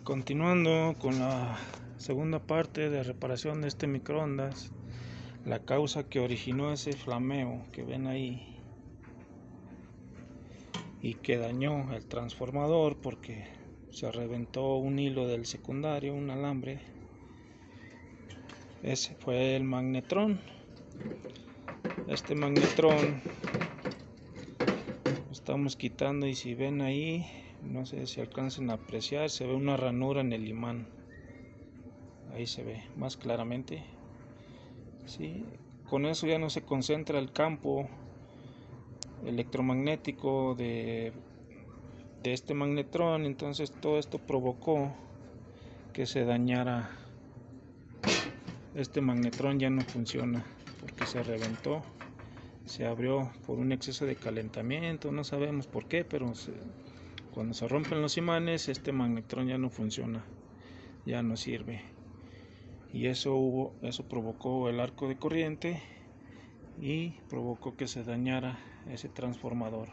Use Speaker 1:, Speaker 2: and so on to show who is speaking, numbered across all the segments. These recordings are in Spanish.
Speaker 1: Continuando con la segunda parte de reparación de este microondas, la causa que originó ese flameo que ven ahí y que dañó el transformador porque se reventó un hilo del secundario, un alambre, ese fue el magnetrón. Este magnetrón lo estamos quitando y si ven ahí, no sé si alcancen a apreciar, se ve una ranura en el imán. Ahí se ve más claramente. ¿Sí? Con eso ya no se concentra el campo electromagnético de este magnetrón. Entonces todo esto provocó que se dañara. Este magnetrón ya no funciona porque se reventó, se abrió por un exceso de calentamiento, no sabemos por qué, pero cuando se rompen los imanes, este magnetrón ya no funciona, ya no sirve. Y eso provocó el arco de corriente y provocó que se dañara ese transformador.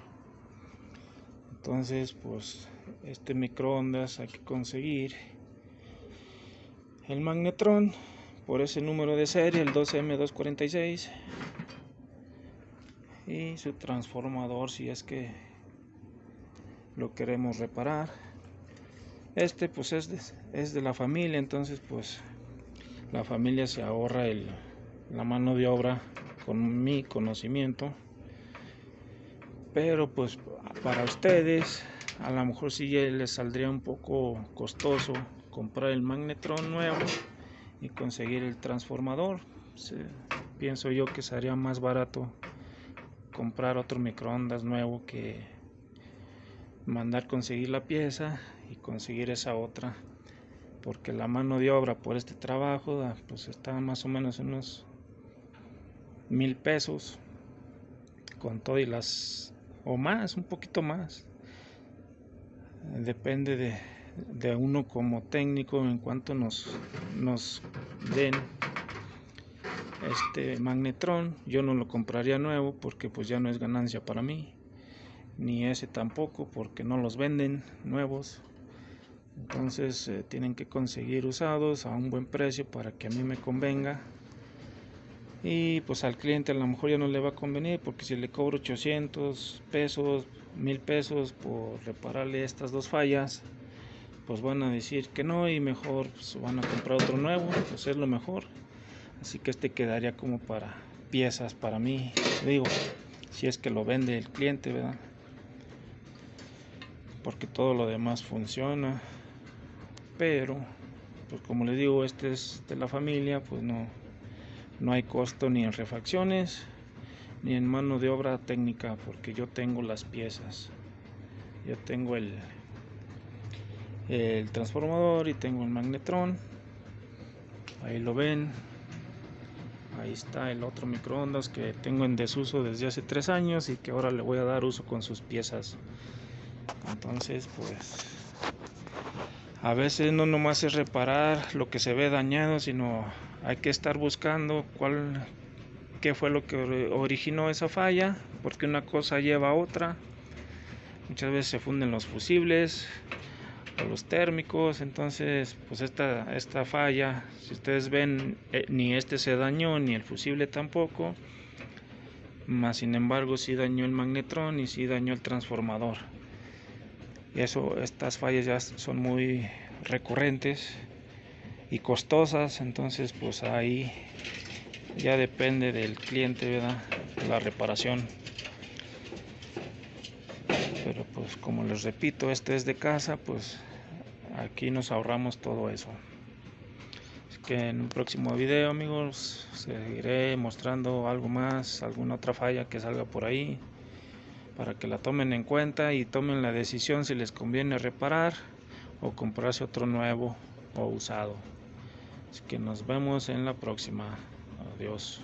Speaker 1: Entonces, pues este microondas hay que conseguir el magnetrón por ese número de serie, el 2M246, y su transformador si es que lo queremos reparar. Este pues es de la familia, entonces pues la familia se ahorra la mano de obra con mi conocimiento, pero pues para ustedes a lo mejor sí les saldría un poco costoso comprar el magnetrón nuevo y conseguir el transformador. Pienso yo que sería más barato comprar otro microondas nuevo que mandar conseguir la pieza y conseguir esa otra, porque la mano de obra por este trabajo pues está más o menos en unos 1,000 pesos con todo y o más, un poquito más, depende de uno como técnico en cuanto nos den este magnetrón. Yo no lo compraría nuevo porque pues ya no es ganancia para mí, ni ese tampoco porque no los venden nuevos. Entonces tienen que conseguir usados a un buen precio para que a mí me convenga, y pues al cliente a lo mejor ya no le va a convenir porque si le cobro 800 pesos, 1,000 pesos por repararle estas dos fallas, pues van a decir que no y mejor pues van a comprar otro nuevo, pues es lo mejor. Así que este quedaría como para piezas para mí, digo, si es que lo vende el cliente, ¿verdad? Porque todo lo demás funciona, pero pues como les digo, este es de la familia, pues no hay costo ni en refacciones ni en mano de obra técnica, porque yo tengo las piezas, yo tengo el transformador y tengo el magnetrón. Ahí lo ven, ahí está el otro microondas que tengo en desuso desde hace 3 años y que ahora le voy a dar uso con sus piezas. Entonces pues a veces no nomás es reparar lo que se ve dañado, sino hay que estar buscando qué fue lo que originó esa falla, porque una cosa lleva a otra. Muchas veces se funden los fusibles o los térmicos. Entonces pues esta falla, si ustedes ven, ni este se dañó ni el fusible tampoco, más sin embargo sí dañó el magnetrón y sí dañó el transformador. Y estas fallas ya son muy recurrentes y costosas, entonces pues ahí ya depende del cliente, ¿verdad?, la reparación. Pero pues como les repito, este es de casa, pues aquí nos ahorramos todo eso. Así que en un próximo video, amigos, seguiré mostrando algo más, alguna otra falla que salga por ahí, para que la tomen en cuenta y tomen la decisión si les conviene reparar o comprarse otro nuevo o usado. Así que nos vemos en la próxima. Adiós.